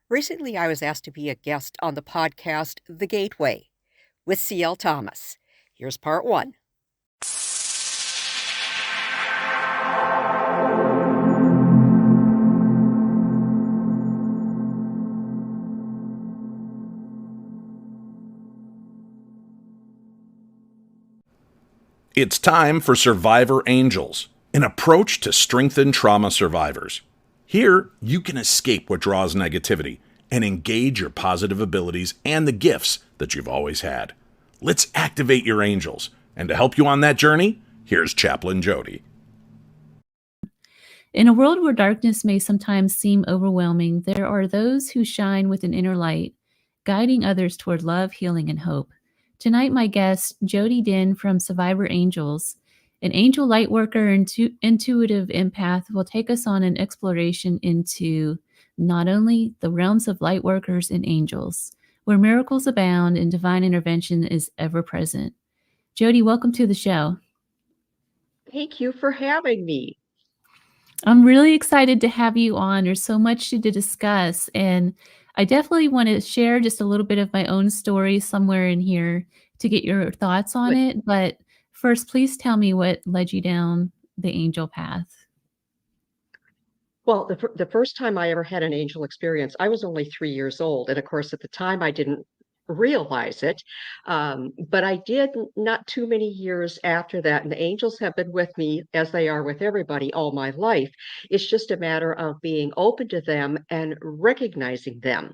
Recently, I was asked to be a guest on the podcast The Gateway with C.L. Thomas. Here's part one. It's time for Survivor Angels, an approach to strengthen trauma survivors. Here, you can escape what draws negativity and engage your positive abilities and the gifts that you've always had. Let's activate your angels. And to help you on that journey, here's Chaplain Jodi. In a world where darkness may sometimes seem overwhelming, there are those who shine with an inner light, guiding others toward love, healing, and hope. Tonight, my guest, Jodi Din from Survivor Angels, an angel lightworker and intuitive empath, will take us on an exploration into not only the realms of lightworkers and angels, where miracles abound and divine intervention is ever present. Jodi, welcome to the show. Thank you for having me. I'm really excited to have you on. There's so much to discuss, and I definitely want to share just a little bit of my own story somewhere in here to get your thoughts on it. But first, please tell me what led you down the angel path. Well, the first time I ever had an angel experience, I was only 3 years old. And of course, at the time, I didn't realize it. But I did not too many years after that. And the angels have been with me, as they are with everybody, all my life. It's just a matter of being open to them and recognizing them.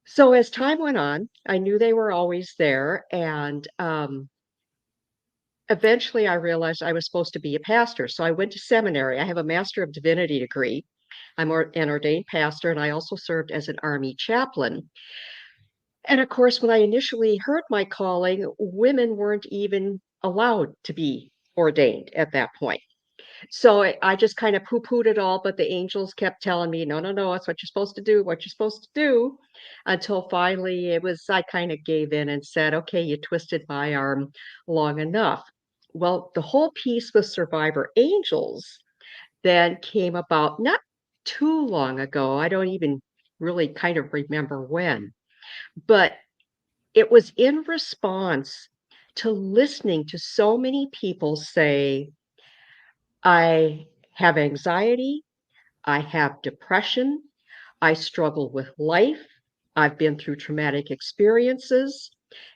So as time went on, I knew they were always there. And eventually I realized I was supposed to be a pastor. So I went to seminary. I have a Master of Divinity degree. I'm an ordained pastor, and I also served as an Army chaplain. And of course, when I initially heard my calling, women weren't even allowed to be ordained at that point. So I just kind of poo-pooed it all, but the angels kept telling me, no, that's what you're supposed to do, what you're supposed to do, until finally I kind of gave in and said, okay, you twisted my arm long enough. Well, the whole piece with Survivor Angels then came about not too long ago. I don't even really kind of remember when, but it was in response to listening to so many people say, I have anxiety, I have depression, I struggle with life, I've been through traumatic experiences,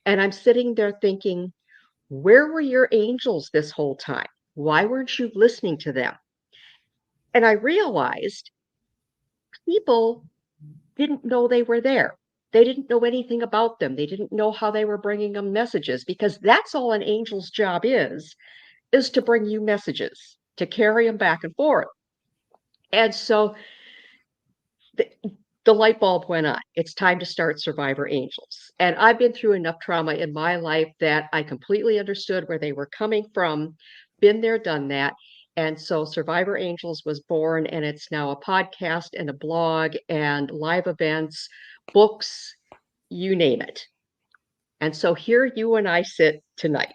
and I'm sitting there thinking, where were your angels this whole time? Why weren't you listening to them? And I realized people didn't know they were there. They didn't know anything about them. They didn't know how they were bringing them messages, because that's all an angel's job is to bring you messages, to carry them back and forth. And so the light bulb went on. It's time to start Survivor Angels. And I've been through enough trauma in my life that I completely understood where they were coming from, been there, done that. And so Survivor Angels was born, and it's now a podcast and a blog and live events, books, you name it. And so here you and I sit tonight.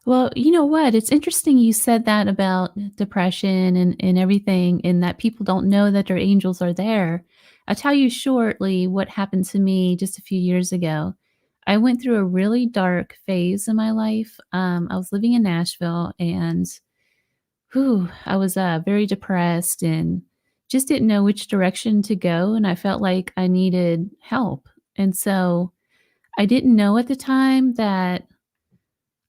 Well, you know what? It's interesting you said that about depression and everything, and that people don't know that their angels are there. I'll tell you shortly what happened to me just a few years ago. I went through a really dark phase in my life. I was living in Nashville, and I was very depressed and just didn't know which direction to go. And I felt like I needed help. And so I didn't know at the time that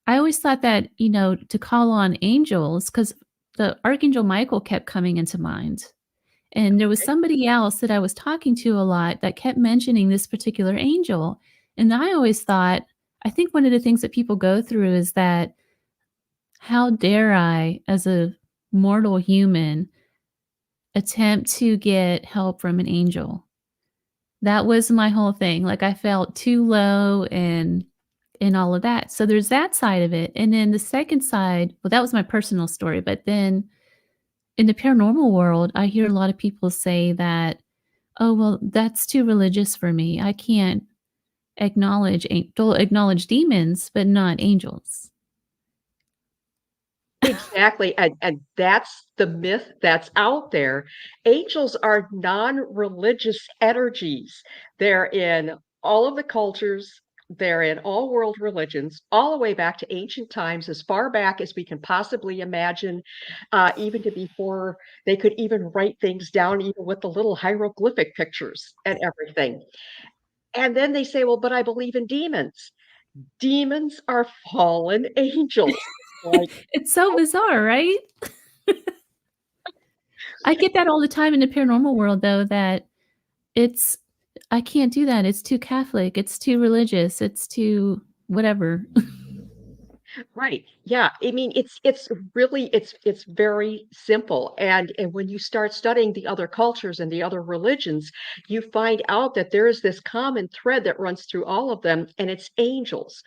I always thought that, to call on angels, because the Archangel Michael kept coming into mind. And there was somebody else that I was talking to a lot that kept mentioning this particular angel. And I always thought, I think one of the things that people go through is that, how dare I, as a mortal human, attempt to get help from an angel? That was my whole thing. Like, I felt too low and all of that. So there's that side of it. And then the second side, well, that was my personal story. But then in the paranormal world, I hear a lot of people say that, oh, well, that's too religious for me. I can't acknowledge demons, but not angels. Exactly, and that's the myth that's out there. Angels are non-religious energies. They're in all of the cultures, they're in all world religions, all the way back to ancient times, as far back as we can possibly imagine, even to before they could even write things down, even with the little hieroglyphic pictures and everything. And then they say, "Well, but I believe in demons." Demons are fallen angels. Like, It's so bizarre, right? I get that all the time in the paranormal world, though, that it's I can't do that. It's too Catholic. It's too religious. It's too whatever. right. Yeah. I mean, it's really it's very simple. And when you start studying the other cultures and the other religions, you find out that there is this common thread that runs through all of them, and it's angels.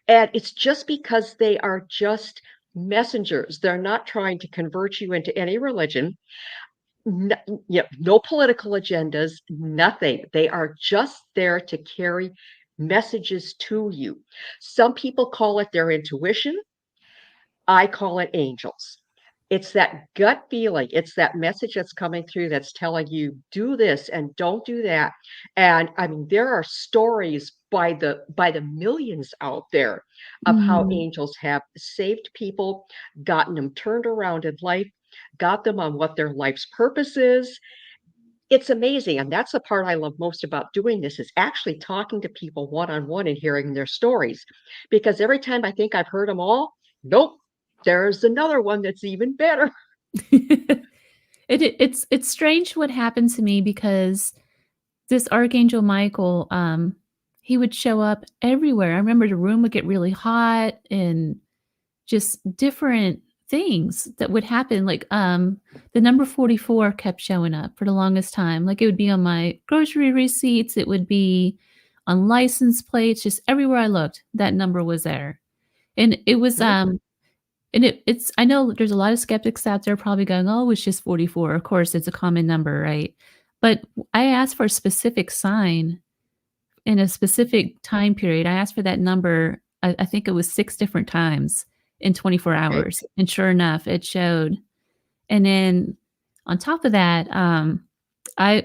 And it's just because they are just messengers. They're not trying to convert you into any religion. No, yeah, no political agendas, nothing. They are just there to carry messages to you. Some people call it their intuition. I call it angels. It's that gut feeling. It's that message that's coming through that's telling you do this and don't do that. And I mean, there are stories by the millions out there of how Mm. angels have saved people, gotten them turned around in life, got them on what their life's purpose is. It's amazing, and that's the part I love most about doing this is actually talking to people one-on-one and hearing their stories, because every time I think I've heard them all, nope, there's another one that's even better. It's strange what happened to me because this Archangel Michael, he would show up everywhere. I remember the room would get really hot and just different things that would happen. Like, the number 44 kept showing up for the longest time. Like, it would be on my grocery receipts, it would be on license plates, just everywhere I looked, that number was there. And it was, Mhm, and it's I know there's a lot of skeptics out there probably going, "Oh, it's just 44." Of course, it's a common number, right? But I asked for a specific sign in a specific time period. I asked for that number, I think it was 6 different times in 24 okay, hours, and sure enough, it showed. And then on top of that, I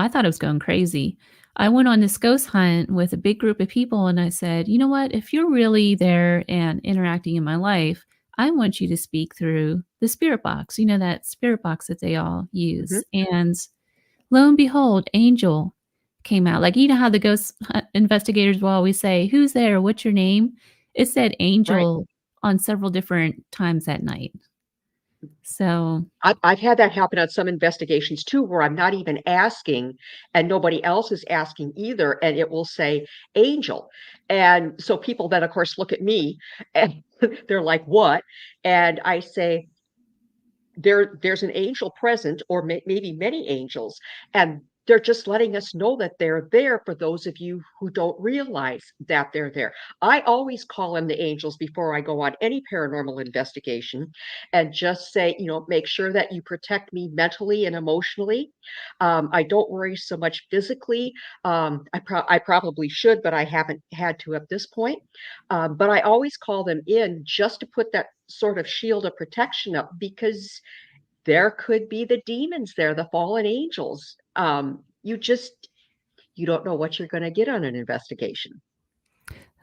thought I was going crazy. I went on this ghost hunt with a big group of people and I said, "You know what? If you're really there and interacting in my life, I want you to speak through the spirit box." You know, that spirit box that they all mhm, use. And lo and behold, Angel came out. Like, you know how the ghost investigators will always say, "Who's there? What's your name?" It said right. Angel on several different times that night. So, I've had that happen on some investigations too, where I'm not even asking and nobody else is asking either, and it will say "Angel." And so people then, of course, look at me and they're like, "What?" And I say, there's an angel present or maybe many angels, and they're just letting us know that they're there for those of you who don't realize that they're there. I always call them the angels before I go on any paranormal investigation and just say, make sure that you protect me mentally and emotionally. I don't worry so much physically. I probably should, but I haven't had to at this point. But I always call them in just to put that sort of shield of protection up, because there could be the demons there, the fallen angels. You don't know what you're gonna get on an investigation.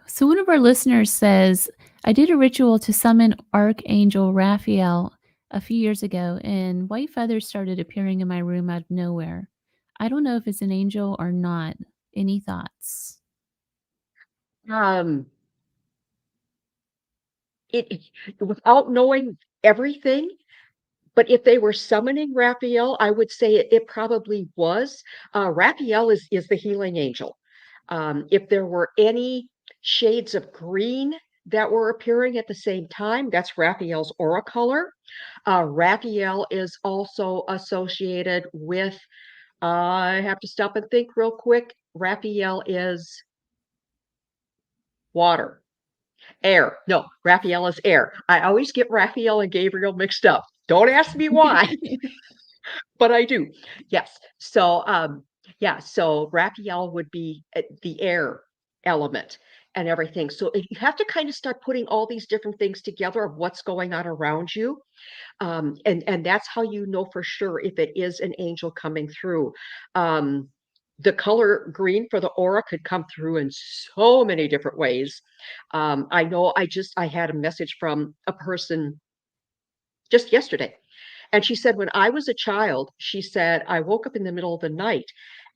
so one of our listeners says, "I did a ritual to summon Archangel Raphael a few years ago, and white feathers started appearing in my room out of nowhere. I don't know if it's an angel or not. Any thoughts?" Um, without knowing everything, but if they were summoning Raphael, I would say it probably was. Raphael is the healing angel. If there were any shades of green that were appearing at the same time, that's Raphael's aura color. Raphael is also associated with, I have to stop and think real quick. Raphael is water, air. No, Raphael is air. I always get Raphael and Gabriel mixed up. Don't ask me why, but I do. Yes. So, yeah, so Raphael would be the air element. and everything. So you have to kind of start putting all these different things together of what's going on around you. And that's how you know for sure if it is an angel coming through. The color green for the aura could come through in so many different ways. I know I had a message from a person just yesterday. And she said, when I was a child, she said, I woke up in the middle of the night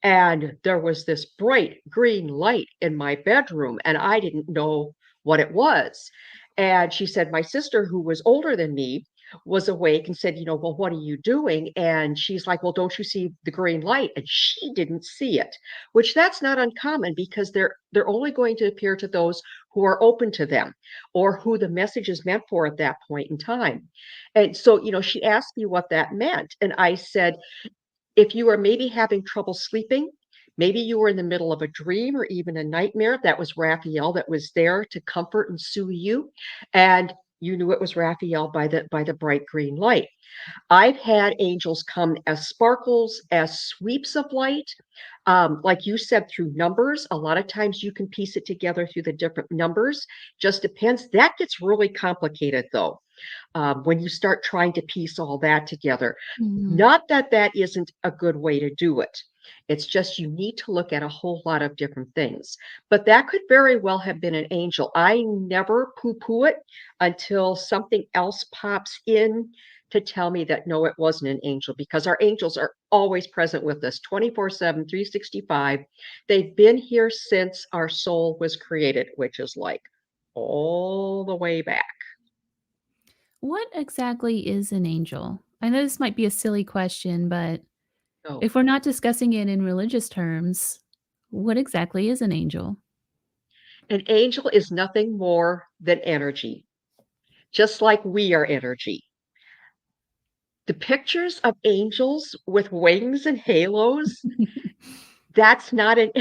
and there was this bright green light in my bedroom, and I didn't know what it was. And she said, my sister, who was older than me, was awake and said, well, what are you doing? And she's like, well, don't you see the green light? And she didn't see it, which that's not uncommon because they're only going to appear to those who are open to them or who the message is meant for at that point in time. And so, she asked me what that meant. And I said, if you were maybe having trouble sleeping, maybe you were in the middle of a dream or even a nightmare, that was Raphael that was there to comfort and soothe you. And you knew it was Raphael by the bright green light. I've had angels come as sparkles, as sweeps of light. Like you said, through numbers. A lot of times you can piece it together through the different numbers. Just depends. That gets really complicated, though, when you start trying to piece all that together. Mhm. Not that that isn't a good way to do it. It's just you need to look at a whole lot of different things. But that could very well have been an angel. I never poo-poo it until something else pops in to tell me that no, it wasn't an angel, because our angels are always present with us 24/7, 365. They've been here since our soul was created, which is like all the way back. What exactly is an angel? I know this might be a silly question, but So if we're not discussing it in religious terms, what exactly is an angel? an angel is nothing more than energy, just like we are energy. The pictures of angels with wings and halos, that's not an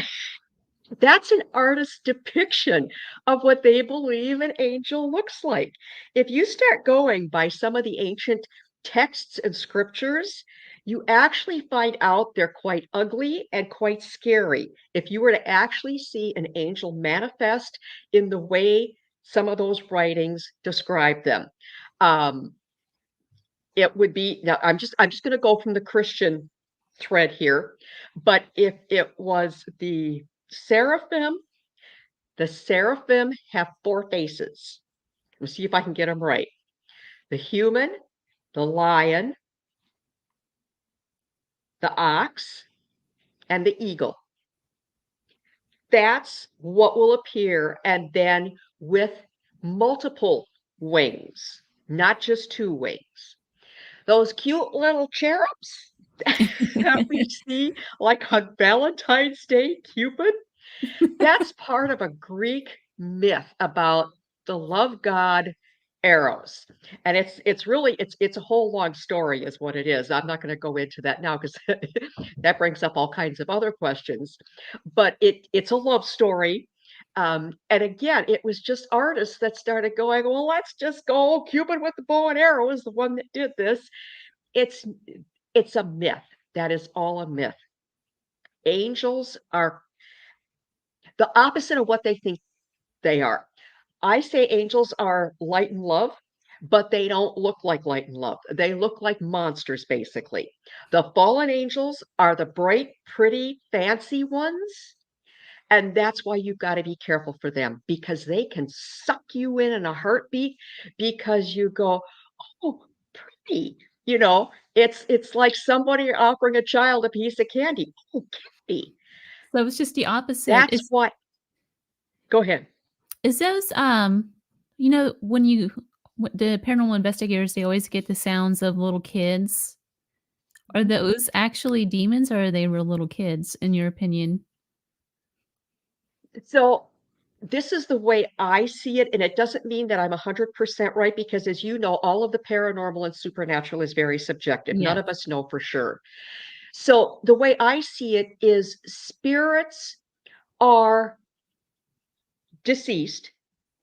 that's an artist's depiction of what they believe an angel looks like. If you start going by some of the ancient texts and scriptures, you actually find out they're quite ugly and quite scary. If you were to actually see an angel manifest in the way some of those writings describe them, um, it would be now I'm just going to go from the Christian thread here, but if it was the seraphim have four faces. Let's see if I can get them right. The human, the lion, the ox, and the eagle. That's what will appear, and then with multiple wings, not just two wings. Those cute little cherubs that we see, like on Valentine's Day, Cupid, that's part of a Greek myth about the love god Eros. And it's really it's a whole long story is what it is. I'm not going to go into that now because that brings up all kinds of other questions. But it's a love story. And again, it was just artists that started going, well, let's just go. Cupid with the bow and arrow is the one that did this. It's it's a myth. That is all a myth. Angels are the opposite of what they think they are. I say angels are light and love, but they don't look like light and love. They look like monsters, basically. The fallen angels are the bright, pretty, fancy ones. And that's why you've got to be careful for them because they can suck you in a heartbeat because you go, oh, pretty. It's like somebody offering a child a piece of candy. Oh, candy. So it's just the opposite. That's what. Go ahead. Is those, the paranormal investigators, they always get the sounds of little kids. Are those actually demons or are they real little kids, in your opinion? So this is the way I see it, and it doesn't mean that I'm 100% right because, as you know, all of the paranormal and supernatural is very subjective. None Yes. of us know for sure. So the way I see it is spirits are deceased,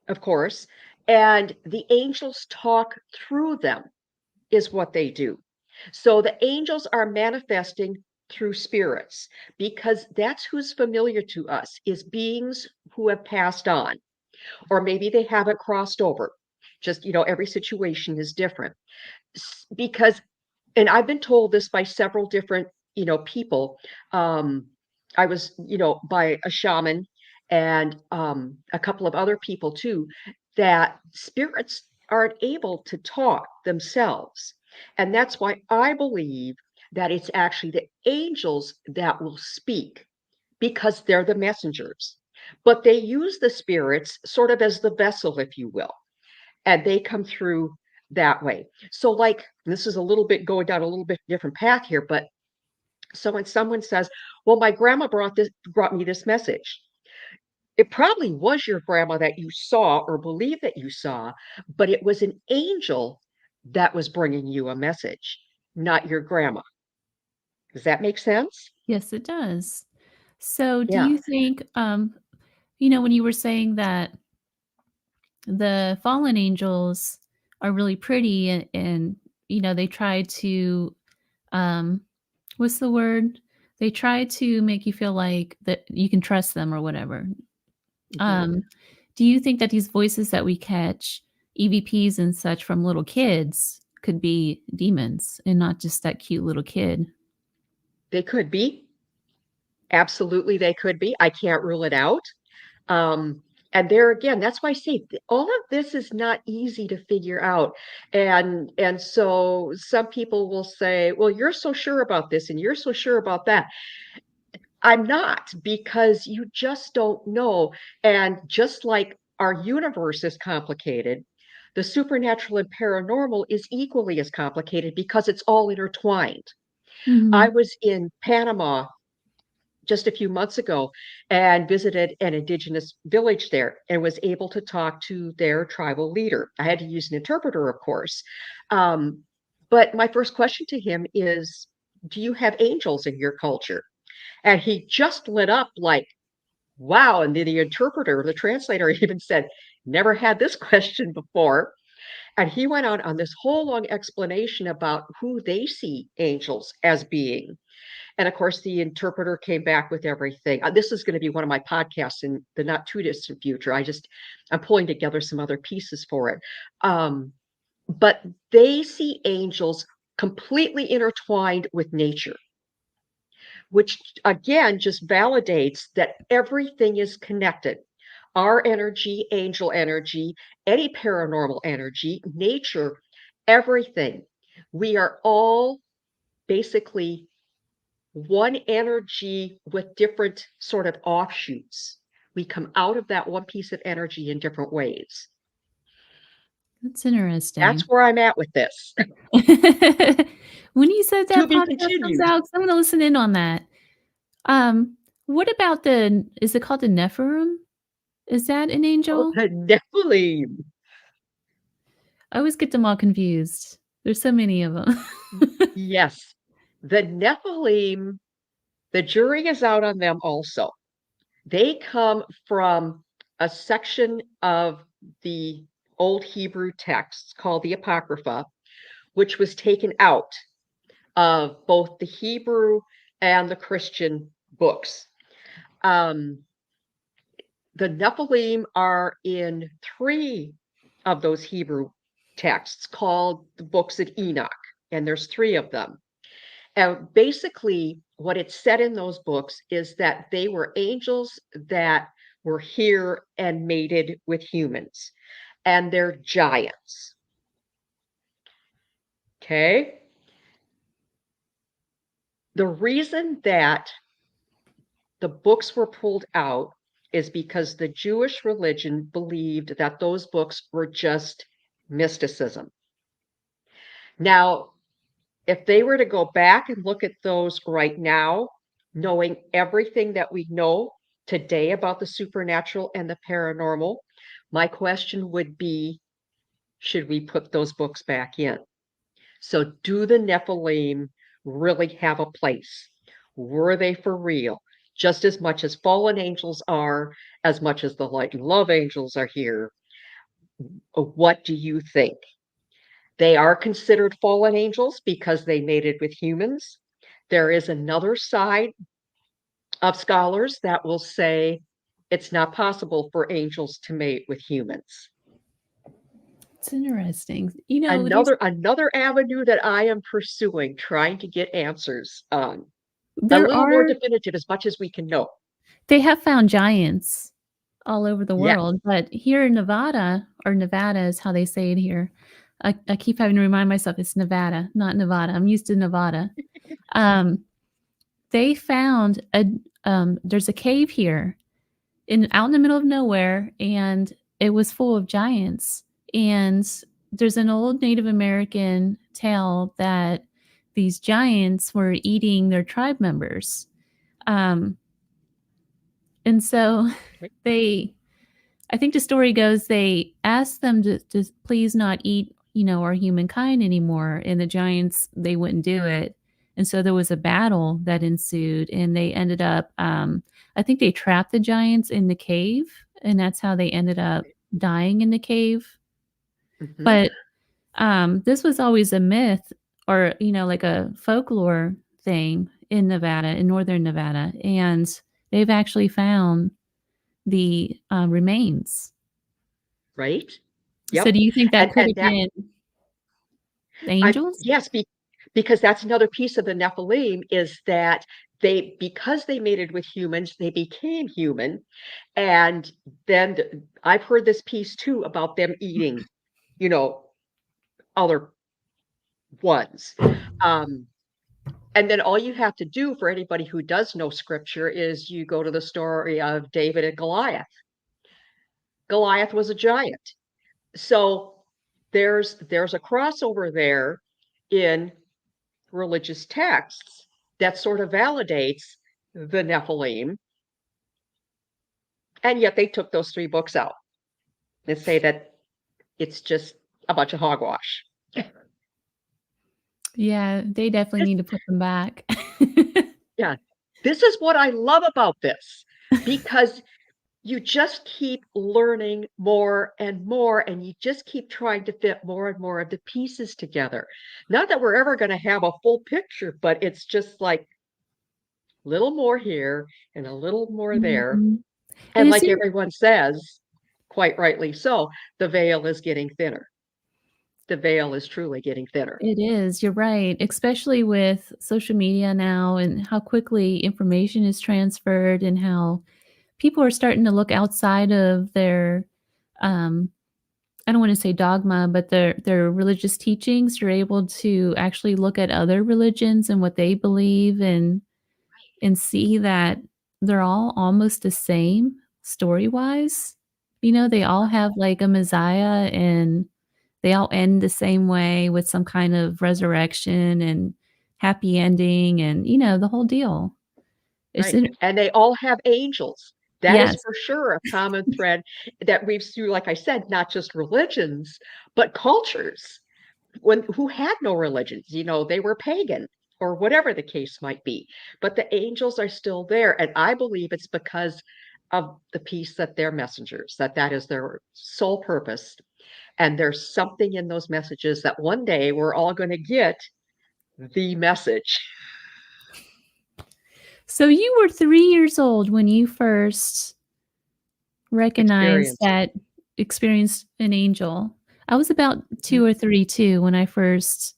of course, and the angels talk through them is what they do. So the angels are manifesting through spirits because that's who's familiar to us is beings who have passed on. or maybe they haven't crossed over. Just, every situation is different. Because, and I've been told this by several different, people. Um, I was, by a shaman and a couple of other people too, that spirits aren't able to talk themselves. And that's why I believe that it's actually the angels that will speak because they're the messengers. But they use the spirits sort of as the vessel, if you will, and they come through that way. So, like, this is a little bit going down a little bit different path here, but so when someone says, "Well, my grandma brought me this message," it probably was your grandma that you saw or believe that you saw, but it was an angel that was bringing you a message, not your grandma. Does that make sense? Yes, it does. So do Yeah. you think, when you were saying that the fallen angels are really pretty and they try to, um, what's the word? They try to make you feel like that you can trust them or whatever. Mhm. Um, do you think that these voices that we catch, EVPs and such from little kids, could be demons and not just that cute little kid? They could be. Absolutely, they could be. I can't rule it out. Um, and there again, that's why I say all of this is not easy to figure out. And so some people will say, "Well, you're so sure about this and you're so sure about that." I'm not, because you just don't know. And just like our universe is complicated, the supernatural and paranormal is equally as complicated because it's all intertwined. I Mhm. was in Panama just a few months ago and visited an indigenous village there and was able to talk to their tribal leader. I had to use an interpreter, of course. But my first question to him is, "Do you have angels in your culture?" And he just lit up like, wow. And then the interpreter, the translator, even said, "Never had this question before." And he went on this whole long explanation about who they see angels as being. And of course, the interpreter came back with everything. This is going to be one of my podcasts in the not too distant future. I'm pulling together some other pieces for it. But they see angels completely intertwined with nature, which again just validates that everything is connected. Our energy, angel energy, any paranormal energy, nature, everything. We are all basically one energy with different sort of offshoots. We come out of that one piece of energy in different ways. That's interesting. That's where I'm at with this. When you said To that be podcast comes continued. out, 'cause I'm gonna listen in on that. What about is it called the Nephilim? Is that an Oh, angel? the Nephilim. I always get them all confused. There's so many of them. Yes. The Nephilim, the jury is out on them also. They come from a section of the Old Hebrew texts called the Apocrypha, which was taken out of both the Hebrew and the Christian books. Um, the Nephilim are in three of those Hebrew texts called the books of Enoch, and there's three of them. And basically, what it said in those books is that they were angels that were here and mated with humans, and they're giants. Okay. The reason that the books were pulled out is because the Jewish religion believed that those books were just mysticism. Now, if they were to go back and look at those right now, knowing everything that we know today about the supernatural and the paranormal, my question would be, should we put those books back in? So, do the Nephilim really have a place? Were they for real? Just as much as fallen angels are, as much as the light and love angels are here. What do you think? They are considered fallen angels because they mated with humans. There is another side of scholars that will say it's not possible for angels to mate with humans. It's interesting. You know, there's Another avenue that I am pursuing, trying to get answers on. A there little more are definitive as much as we can know. they have found giants all over the Yes. world, but here in Nevada, or Nevada is how they say it here. I keep having to remind myself it's Nevada, not Nevada. I'm used to Nevada. Um, they found there's a cave here out in the middle of nowhere, and it was full of giants. And there's an old Native American tale that these giants were eating their tribe members. Um, and so they I think the story goes they asked them to please not eat, our humankind anymore, and the giants, they wouldn't do it. And so there was a battle that ensued, and they ended up, I think they trapped the giants in the cave, and that's how they ended up dying in the cave. Mhm. But this was always a myth, or like a folklore thing in Nevada, in northern Nevada, and they've actually found the remains. Right? So Yep. do you think that could And have that been angels? yes, because that's another piece of the Nephilim is that because they mated with humans, they became human. And then I've heard this piece too about them eating, you know, other ones. Um, and then all you have to do for anybody who does know scripture is you go to the story of David and Goliath. Goliath was a giant. So there's a crossover there in religious texts that sort of validates the Nephilim, and yet they took those 3 books out and say that it's just a bunch of hogwash. Yeah, they definitely This, need to put them back. yeah, this is what I love about this because you just keep learning more and more, and you just keep trying to fit more and more of the pieces together. Not that we're ever going to have a full picture, but it's just like a little more here and a little more there. Mhm. And And like everyone says, quite rightly so, the veil is getting thinner. The veil is truly getting thinner. it is, you're right, especially with social media now and how quickly information is transferred and how people are starting to look outside of their, um, I don't wanna say dogma, but their religious teachings. You're able to actually look at other religions and what they believe and see that they're all almost the same story-wise. They all have, like, a Messiah, and they all end the same way with some kind of resurrection and happy ending and, the whole deal. It's Right. in And they all have angels. That is Yes. for sure a common thread that weaves through, like I said, not just religions, but cultures who had no religions. They were pagan or whatever the case might be. But the angels are still there. And I believe it's because of the peace that they're messengers, that is their sole purpose. And there's something in those messages that one day we're all going to get the message. So you were 3 years old when you first recognized Experience. that experienced an angel. I was about 2 Mhm. or 3 too when I first,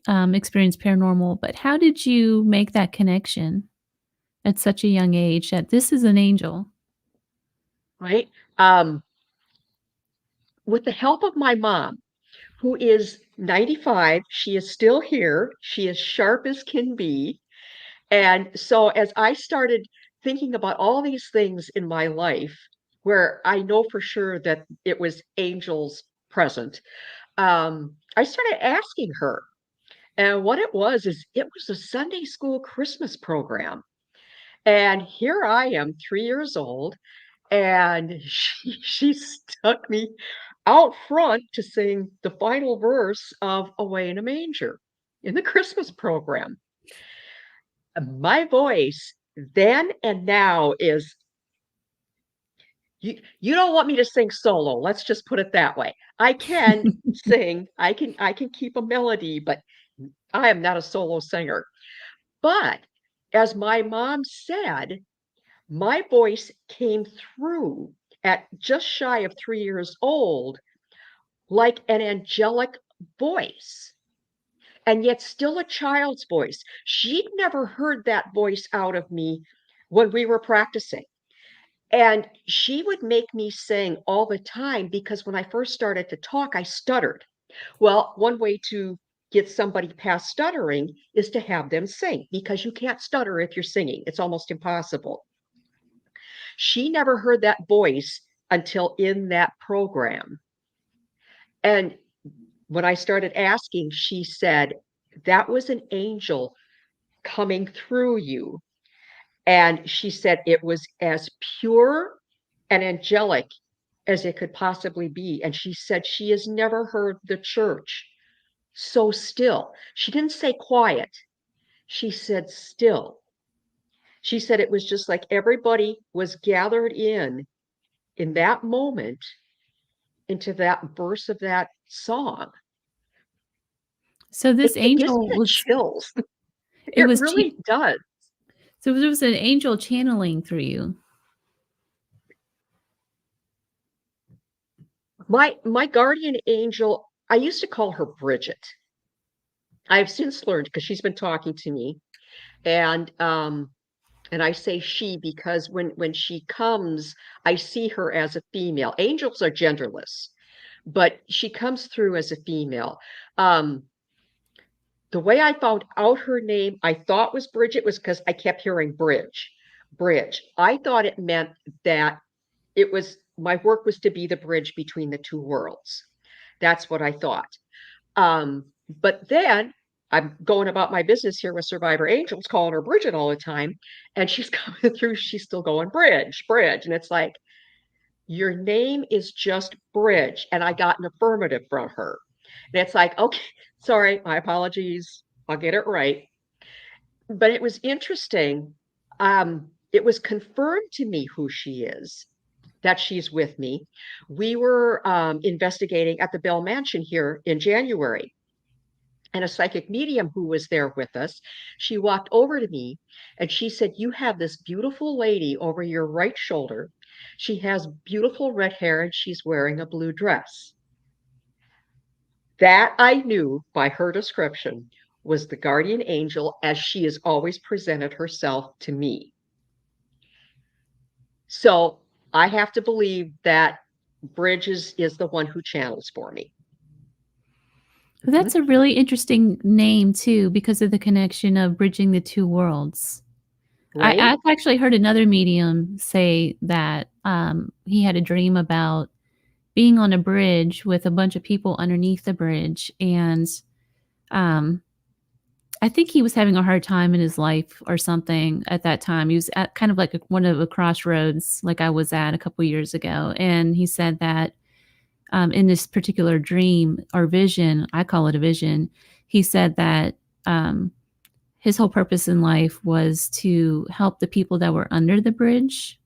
experienced paranormal, but how did you make that connection at such a young age that this is an angel? Right? With the help of my mom, who is 95, she is still here. She is sharp as can be. And so as I started thinking about all these things in my life where I know for sure that it was angels present, I started asking her. And what it was is it was a Sunday school Christmas program. And here I am, 3 years old, and she stuck me out front to sing the final verse of Away in a Manger in the Christmas program. My voice then and now is you don't want me to sing solo, let's just put it that way. I can sing, I can keep a melody, but I am not a solo singer. But as my mom said, My voice came through at just shy of 3 years old like an angelic voice, and yet still a child's voice. She'd never heard that voice out of me when we were practicing. And she would make me sing all the time because when I first started to talk, I stuttered. Well, one way to get somebody past stuttering is to have them sing because you can't stutter if you're singing. It's almost impossible. She never heard that voice until in that program. And when I started asking, she said, that was an angel coming through you. And she said it was as pure and angelic as it could possibly be. And she said she has never heard the church so still. She didn't say quiet, she said still. She said it was just like everybody was gathered in that moment into that verse of that song. So this It gives angel me the was chills. it It was really does. so there was an angel channeling through you. My guardian angel, I used to call her Bridget. I've since learned because she's been talking to me, and I say she because when she comes, I see her as a female. Angels are genderless, but she comes through as a female. Um, the way I found out her name, I thought was Bridget, was because I kept hearing bridge, bridge. I thought it meant that it was my work was to be the bridge between the two worlds. That's what I thought. But then I'm going about my business here with Survivor Angels, calling her Bridget all the time, and she's coming through. She's still going Bridge, Bridge, and it's like your name is just Bridge, and I got an affirmative from her, and it's like, okay, sorry, my apologies, I'll get it right. But it was interesting. It was confirmed to me who she is, that she's with me. We were investigating at the Bell Mansion here in January, and a psychic medium who was there with us, she walked over to me and she said, you have this beautiful lady over your right shoulder. She has beautiful red hair and she's wearing a blue dress. That I knew by her description was the guardian angel as she has always presented herself to me. So I have to believe that Bridges is the one who channels for me. Well, that's a really interesting name too, because of the connection of bridging the two worlds. Right? I've actually heard another medium say that he had a dream about being on a bridge with a bunch of people underneath the bridge, and um, I think he was having a hard time in his life or something at that time. He was at kind of like one of the crossroads, like I was at a couple years ago, and he said that in this particular dream or vision, I call it a vision, he said that his whole purpose in life was to help the people that were under the bridge.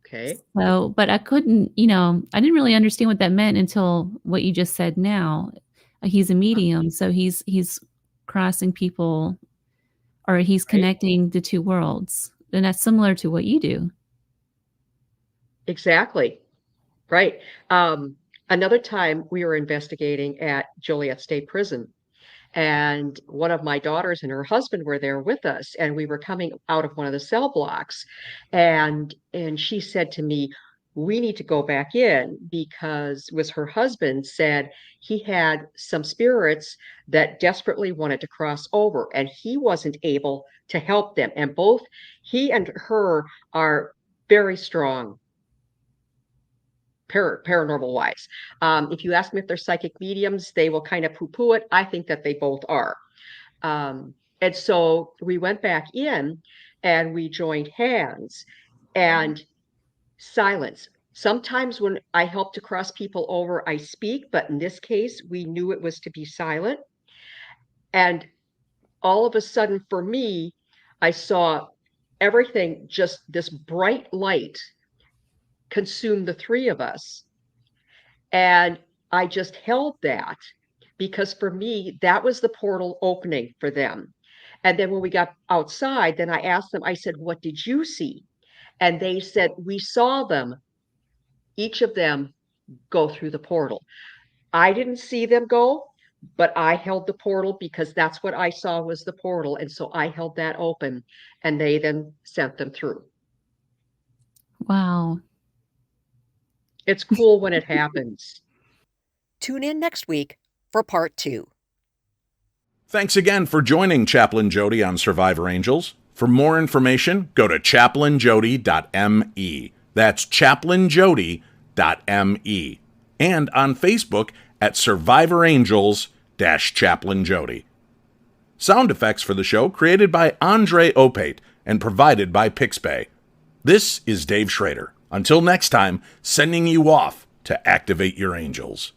Okay. So, but I couldn't, I didn't really understand what that meant until what you just said now. He's a medium, so he's crossing people, or he's Right. connecting the two worlds. And that's similar to what you do. Exactly. Right. Another time we were investigating at Joliet State Prison, and one of my daughters and her husband were there with us, and we were coming out of one of the cell blocks, and she said to me, we need to go back in because was her husband said he had some spirits that desperately wanted to cross over and he wasn't able to help them, and both he and her are very strong paranormal wise. If you ask them if they're psychic mediums, they will kind of poo-poo it. I think that they both are. And so we went back in and we joined hands and silence. Sometimes when I help to cross people over, I speak, but in this case, we knew it was to be silent. And all of a sudden, for me, I saw everything, just this bright light consume the three of us. And I just held that because for me, that was the portal opening for them. And then when we got outside, then I asked them, I said, what did you see? And they said, we saw them, each of them, go through the portal. I didn't see them go, but I held the portal because that's what I saw was the portal. And so I held that open, and they then sent them through. Wow. It's cool when it happens. Tune in next week for part 2. Thanks again for joining Chaplain Jodi on Survivor Angels. For more information, go to chaplainjodi.me. That's chaplainjodi.me. And on Facebook at Survivor Angels-Chaplain Jodi. Sound effects for the show created by Andre Opate and provided by Pixpay. This is Dave Schrader. Until next time, sending you off to activate your angels.